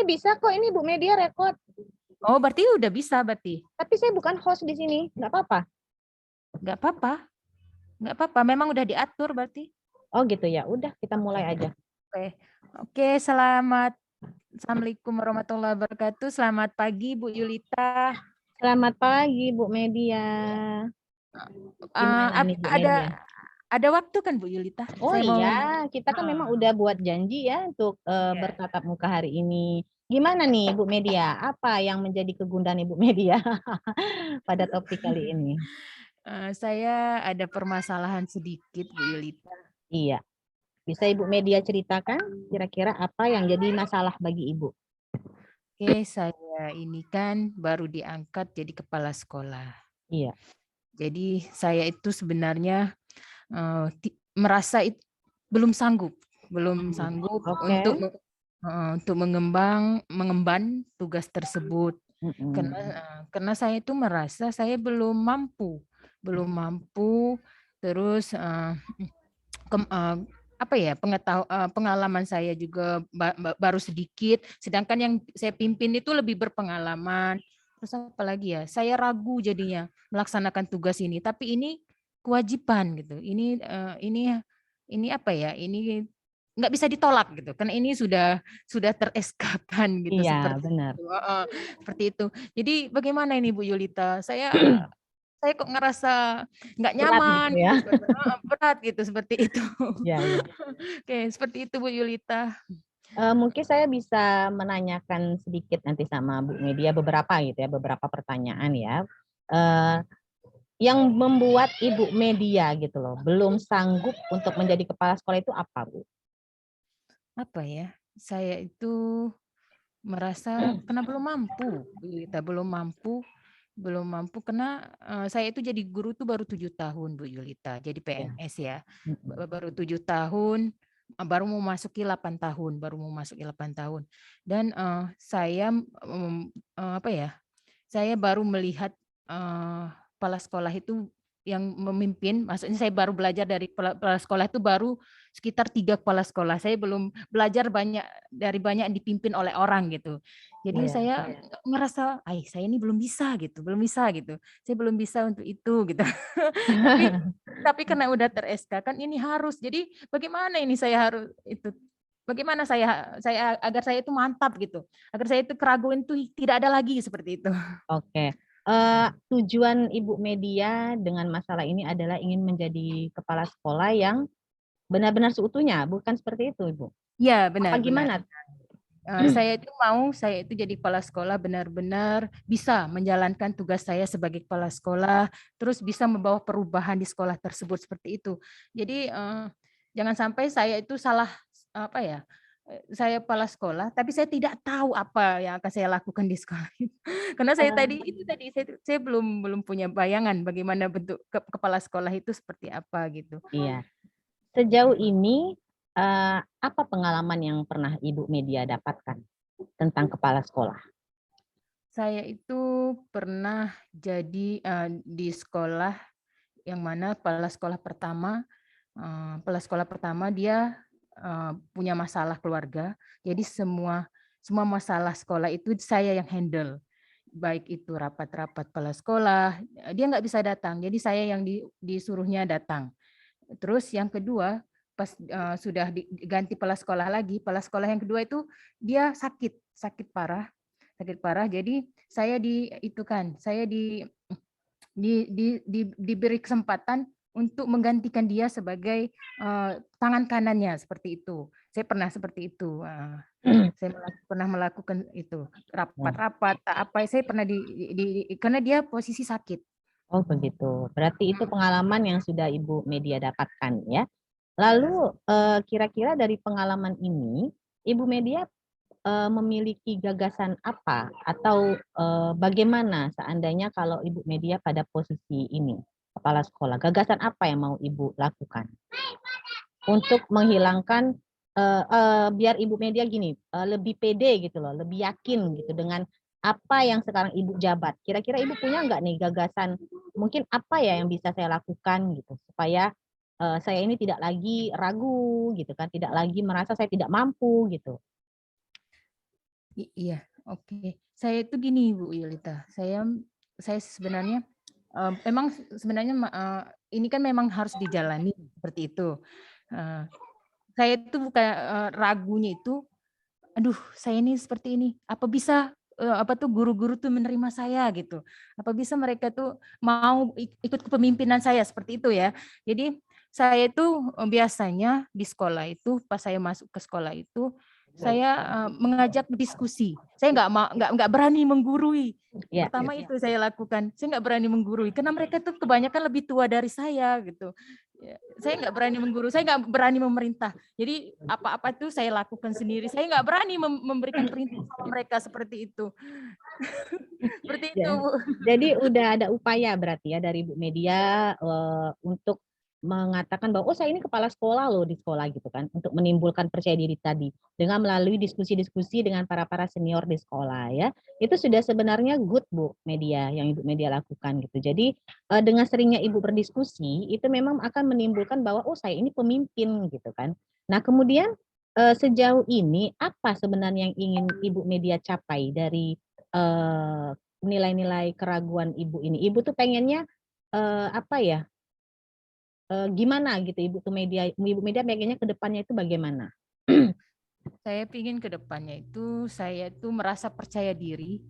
Bisa kok, ini Bu Media rekod. Oh, berarti udah bisa berarti. Tapi saya bukan host di sini, nggak apa-apa. Nggak apa-apa. Nggak apa-apa, memang udah diatur berarti. Oh gitu ya, udah kita mulai aja. Oke. Oke, Assalamualaikum warahmatullahi wabarakatuh. Selamat pagi Bu Yulita. Selamat pagi Bu Media. Gimana nih Bu Media? Ada waktu kan Bu Yulita? Oh Saya mau iya, kita kan memang udah buat janji ya untuk ya. bertatap muka hari ini. Gimana nih Bu Media? Apa yang menjadi kegundahan Ibu Media pada topik kali ini? Saya ada permasalahan sedikit Bu Yulita. Iya, bisa Ibu Media ceritakan kira-kira apa yang jadi masalah bagi Ibu? Oke, saya ini kan baru diangkat jadi kepala sekolah. Iya. Jadi saya itu sebenarnya merasa belum sanggup Oke. untuk mengemban tugas tersebut. Karena saya itu merasa saya belum mampu, terus apa ya, pengalaman saya juga baru sedikit, sedangkan yang saya pimpin itu lebih berpengalaman. Terus apa lagi ya, saya ragu jadinya melaksanakan tugas ini, tapi ini kewajiban gitu. Ini apa ya, ini nggak bisa ditolak gitu, karena ini sudah ter-SK-kan gitu, Iya, seperti benar. itu. Seperti itu. Jadi bagaimana ini Bu Yulita? Saya kok ngerasa nggak Berat nyaman gitu ya. gitu, berat gitu, seperti itu. Iya, iya. Oke, seperti itu Bu Yulita. Mungkin saya bisa menanyakan sedikit nanti sama Bu Media beberapa gitu ya, beberapa pertanyaan ya. Eh, yang membuat Ibu Media gitu loh, belum sanggup untuk menjadi kepala sekolah itu apa, Bu? Apa ya, saya itu merasa karena belum mampu, Bu Yulita, belum mampu karena, saya itu jadi guru tuh baru 7 tahun Bu Yulita, jadi Ya. PNS ya. Baru 7 tahun, baru mau masuki 8 tahun. Dan, saya, apa ya, saya baru melihat, kepala sekolah itu yang memimpin, maksudnya saya baru belajar dari kepala sekolah itu baru sekitar 3 kepala sekolah. Saya belum belajar banyak yang dipimpin oleh orang gitu. Jadi Iya. saya merasa, saya ini belum bisa gitu, belum bisa gitu. Saya belum bisa untuk itu gitu. Tapi tapi karena udah ter-SK kan ini harus. Jadi bagaimana ini saya harus itu, bagaimana saya agar saya itu mantap gitu, agar saya itu keraguan itu tidak ada lagi seperti itu. Oke. Tujuan Ibu Media dengan masalah ini adalah ingin menjadi kepala sekolah yang benar-benar seutuhnya, bukan seperti itu, Ibu? Iya, Apa benar benar. gimana? Saya itu jadi kepala sekolah benar-benar bisa menjalankan tugas saya sebagai kepala sekolah, terus bisa membawa perubahan di sekolah tersebut seperti itu. Jadi jangan sampai saya itu salah, apa ya, saya kepala sekolah, tapi saya tidak tahu apa yang akan saya lakukan di sekolah itu. Karena saya belum punya bayangan bagaimana bentuk kepala sekolah itu seperti apa gitu. Iya. Sejauh ini, apa pengalaman yang pernah Ibu Media dapatkan tentang kepala sekolah? Saya itu pernah jadi di sekolah yang mana kepala sekolah pertama dia punya masalah keluarga. Jadi semua masalah sekolah itu saya yang handle. Baik itu rapat-rapat kepala sekolah, dia nggak bisa datang. Jadi saya yang disuruhnya datang. Terus yang kedua, pas sudah diganti kepala sekolah lagi, kepala sekolah yang kedua itu dia sakit parah, sakit parah. Jadi saya saya diberi kesempatan untuk menggantikan dia sebagai tangan kanannya seperti itu. Saya pernah seperti itu. Saya pernah melakukan itu rapat-rapat apa saya pernah karena dia posisi sakit. Oh begitu. Berarti itu pengalaman yang sudah Ibu Media dapatkan ya. Ya. Lalu kira-kira dari pengalaman ini, Ibu Media memiliki gagasan apa atau bagaimana seandainya kalau Ibu Media pada posisi ini, kepala sekolah, gagasan apa yang mau Ibu lakukan untuk menghilangkan biar Ibu Media gini lebih pede gitu loh, lebih yakin gitu dengan apa yang sekarang Ibu jabat. Kira-kira Ibu punya nggak nih gagasan mungkin apa ya yang bisa saya lakukan gitu supaya saya ini tidak lagi ragu gitu kan, tidak lagi merasa saya tidak mampu gitu. Iya, oke. Saya itu gini Bu Yulita, saya sebenarnya, memang sebenarnya ini kan memang harus dijalani seperti itu. Eee, saya itu bukan, ragunya itu, "Aduh saya ini seperti ini, apa bisa, apa tuh guru-guru tuh menerima saya?" Gitu. Apa bisa mereka tuh mau ikut kepemimpinan saya, seperti itu ya. Jadi saya itu, biasanya di sekolah itu pas saya masuk ke sekolah itu, saya, mengajak diskusi. Saya nggak berani menggurui. Ya, Pertama itu saya lakukan, saya nggak berani menggurui, karena mereka tuh kebanyakan lebih tua dari saya gitu. Ya, saya nggak berani menggurui, saya nggak berani memerintah. Jadi apa-apa itu saya lakukan sendiri, saya nggak berani memberikan perintah sama mereka seperti itu. Seperti itu, ya. Bu. Jadi udah ada upaya berarti ya dari Ibu Media untuk mengatakan bahwa oh saya ini kepala sekolah loh di sekolah gitu kan untuk menimbulkan percaya diri tadi dengan melalui diskusi-diskusi dengan para senior di sekolah ya. Itu sudah sebenarnya good Bu Media yang Ibu Media lakukan gitu. Jadi dengan seringnya Ibu berdiskusi itu memang akan menimbulkan bahwa oh saya ini pemimpin gitu kan. Nah, kemudian sejauh ini apa sebenarnya yang ingin Ibu Media capai dari eh, nilai-nilai keraguan ibu ini. Ibu tuh pengennya apa ya? Gimana gitu ibu media pengennya ke depannya itu bagaimana? Saya ingin ke depannya itu, saya itu merasa percaya diri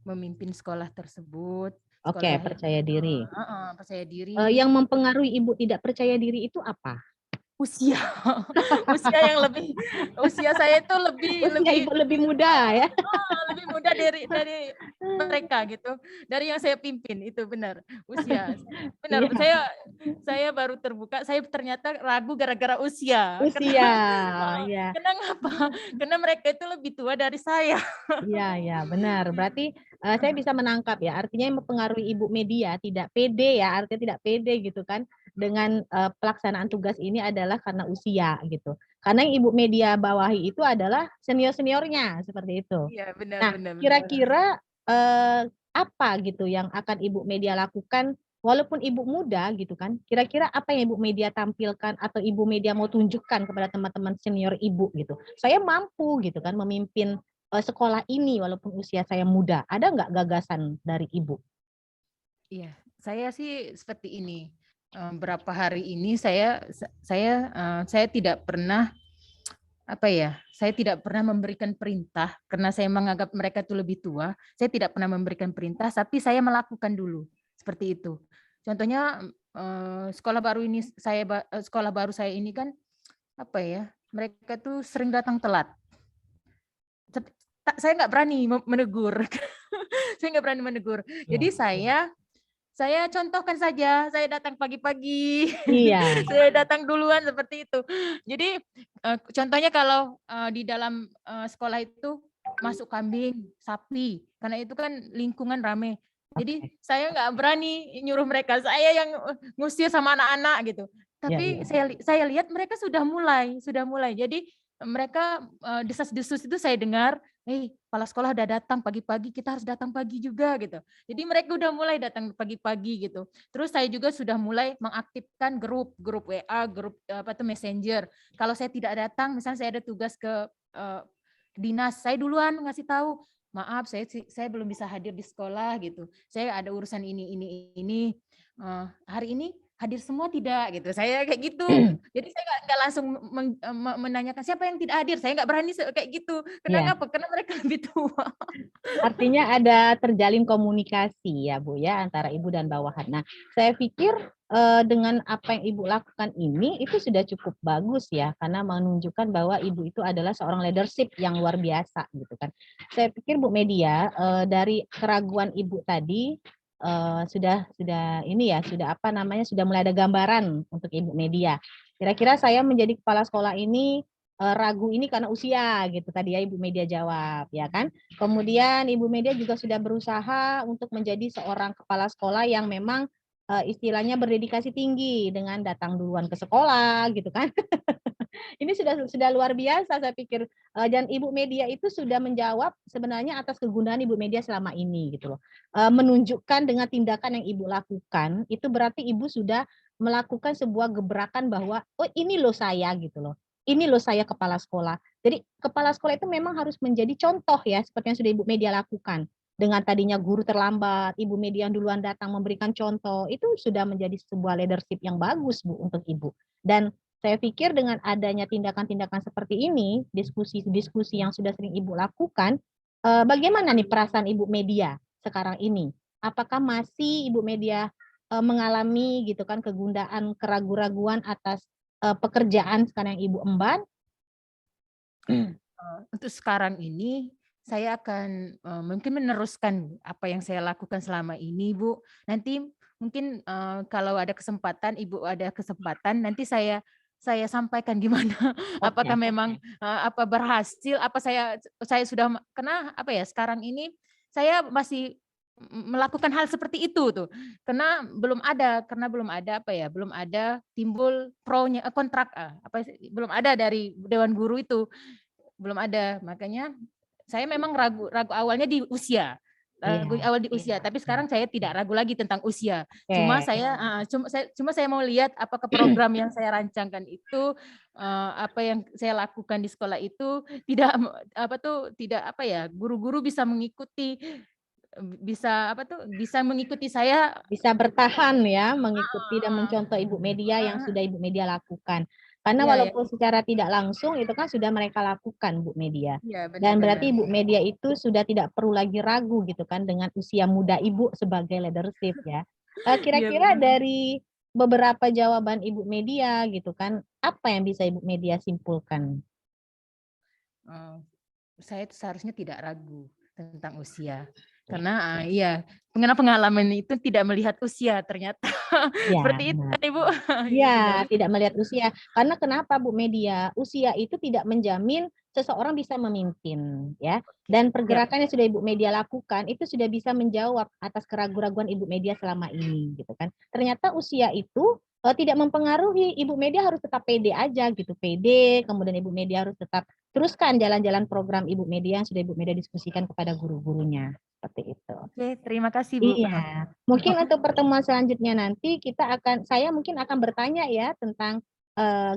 memimpin sekolah tersebut, Oke, sekolah yang percaya diri. percaya diri. Yang mempengaruhi ibu tidak percaya diri itu apa? Usia, usia yang lebih, usia saya itu lebih Usia lebih ibu lebih muda ya. lebih muda dari mereka gitu, dari yang saya pimpin itu benar, usia. Benar, Iya, saya baru terbuka, saya ternyata ragu gara-gara usia. usia. Ya. Karena ngapa? Karena mereka itu lebih tua dari saya. Iya, ya, benar. Berarti saya bisa menangkap ya, artinya yang mempengaruhi ibu media tidak pede ya, artinya tidak pede gitu kan dengan pelaksanaan tugas ini adalah karena usia gitu. Karena yang ibu media bawahi itu adalah senior-seniornya seperti itu. Iya, benar Nah, benar benar. kira-kira apa gitu yang akan ibu media lakukan walaupun ibu muda gitu kan? Kira-kira apa yang ibu media tampilkan atau ibu media mau tunjukkan kepada teman-teman senior ibu gitu? Saya mampu gitu kan memimpin sekolah ini walaupun usia saya muda. Ada nggak gagasan dari ibu? Iya, saya sih seperti ini, berapa hari ini saya tidak pernah, apa ya, saya tidak pernah memberikan perintah karena saya menganggap mereka itu lebih tua, saya tidak pernah memberikan perintah, tapi saya melakukan dulu, seperti itu. Contohnya, sekolah baru saya ini kan, apa ya, mereka tuh sering datang telat. Saya nggak berani menegur, saya nggak berani menegur. Jadi saya contohkan saja, saya datang pagi-pagi, Iya, saya datang duluan seperti itu. Jadi, contohnya kalau, di dalam, sekolah itu masuk kambing, sapi, karena itu kan lingkungan rame. Jadi oke. saya nggak berani nyuruh mereka, saya yang, ngusir sama anak-anak gitu. Iya, Tapi iya. saya lihat mereka sudah mulai. Jadi mereka, desas-desus itu saya dengar, "Hei, kepala sekolah udah datang pagi-pagi, kita harus datang pagi juga," gitu. Jadi mereka udah mulai datang pagi-pagi gitu. Terus saya juga sudah mulai mengaktifkan grup WA, grup apa tuh Messenger. Kalau saya tidak datang, misalnya saya ada tugas ke dinas, saya duluan ngasih tahu, "Maaf, saya belum bisa hadir di sekolah," gitu. "Saya ada urusan ini, hari ini hadir semua tidak?" Gitu. Saya kayak gitu. Jadi saya nggak langsung menanyakan siapa yang tidak hadir, saya nggak berani kayak gitu. Iya. Kenapa? Karena mereka lebih tua. Artinya ada terjalin komunikasi ya Bu ya antara ibu dan bawahan. Nah, saya pikir dengan apa yang ibu lakukan ini itu sudah cukup bagus ya karena menunjukkan bahwa ibu itu adalah seorang leadership yang luar biasa gitu kan. Saya pikir Bu Media dari keraguan ibu tadi sudah ini ya sudah apa namanya sudah mulai ada gambaran untuk Ibu Media. Kira-kira saya menjadi kepala sekolah ini ragu ini karena usia gitu tadi ya Ibu Media jawab ya kan. Kemudian Ibu Media juga sudah berusaha untuk menjadi seorang kepala sekolah yang memang istilahnya berdedikasi tinggi dengan datang duluan ke sekolah gitu kan. Ini sudah luar biasa saya pikir dan Ibu Media itu sudah menjawab sebenarnya atas kegunaan Ibu Media selama ini gitu loh. Menunjukkan dengan tindakan yang Ibu lakukan itu berarti Ibu sudah melakukan sebuah gebrakan bahwa oh ini loh saya gitu loh. ini loh saya kepala sekolah. Jadi kepala sekolah itu memang harus menjadi contoh ya, seperti yang sudah Ibu Media lakukan. Dengan tadinya guru terlambat, Ibu Media yang duluan datang memberikan contoh, itu sudah menjadi sebuah leadership yang bagus Bu untuk Ibu. Dan saya pikir dengan adanya tindakan-tindakan seperti ini, diskusi-diskusi yang sudah sering Ibu lakukan, bagaimana nih perasaan Ibu Media sekarang ini? Apakah masih Ibu Media mengalami gitu kan kegundaan, keraguan-raguan atas pekerjaan sekarang yang Ibu emban? Untuk sekarang ini saya akan mungkin meneruskan apa yang saya lakukan selama ini, Bu. Nanti mungkin kalau ada kesempatan, Ibu ada kesempatan, nanti saya sampaikan gimana Oke. apakah memang apa berhasil, apa saya sudah karena apa ya sekarang ini saya masih melakukan hal seperti itu tuh karena belum ada apa ya belum ada timbul pronya kontrak apa belum ada dari Dewan Guru itu belum ada. Makanya saya memang ragu awalnya di usia. Iya, Ragu awal di iya, usia, tapi iya. sekarang saya tidak ragu lagi tentang usia. Cuma Oke. saya cuma saya mau lihat apakah program yang saya rancangkan itu apa yang saya lakukan di sekolah itu tidak apa ya, guru-guru bisa mengikuti bisa mengikuti saya. Bisa bertahan ya, mengikuti dan mencontoh Ibu Media yang sudah Ibu Media lakukan. Karena Iya ya, walaupun secara tidak langsung itu kan sudah mereka lakukan Bu Media. iya Dan berarti benar-benar. Ibu Media itu sudah tidak perlu lagi ragu gitu kan dengan usia muda Ibu sebagai leadership ya. Iya Kira-kira benar. dari beberapa jawaban Ibu Media gitu kan, apa yang bisa Ibu Media simpulkan? Eh, saya seharusnya tidak ragu tentang usia. Ya, Karena iya, karena pengalaman itu tidak melihat usia ternyata. ya, Seperti itu benar. kan Ibu? Iya benar. Ya, tidak melihat usia. Karena kenapa Bu Media? Usia itu tidak menjamin seseorang bisa memimpin, ya. Dan Ya, pergerakan yang sudah Ibu Media lakukan itu sudah bisa menjawab atas keraguan-raguan Ibu Media selama ini, gitu kan. Ternyata usia itu tidak mempengaruhi. Ibu Media harus tetap pede aja gitu, pede. Kemudian Ibu Media harus tetap teruskan jalan-jalan program Ibu Media yang sudah Ibu Media diskusikan kepada guru-gurunya, seperti itu. oke, terima kasih Bu. Iya, mungkin untuk pertemuan selanjutnya nanti saya mungkin akan bertanya ya tentang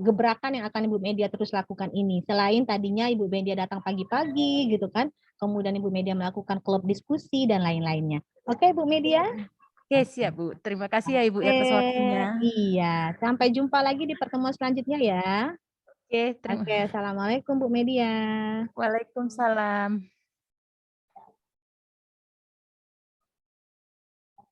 gebrakan yang akan Ibu Media terus lakukan ini. Selain tadinya Ibu Media datang pagi-pagi gitu kan, kemudian Ibu Media melakukan klub diskusi dan lain-lainnya. Oke, Bu Media? Oke, siap Bu. Terima kasih ya Ibu Oke, atas waktunya. iya. Sampai jumpa lagi di pertemuan selanjutnya ya. Oke, Oke, Assalamualaikum Bu Media. Waalaikumsalam.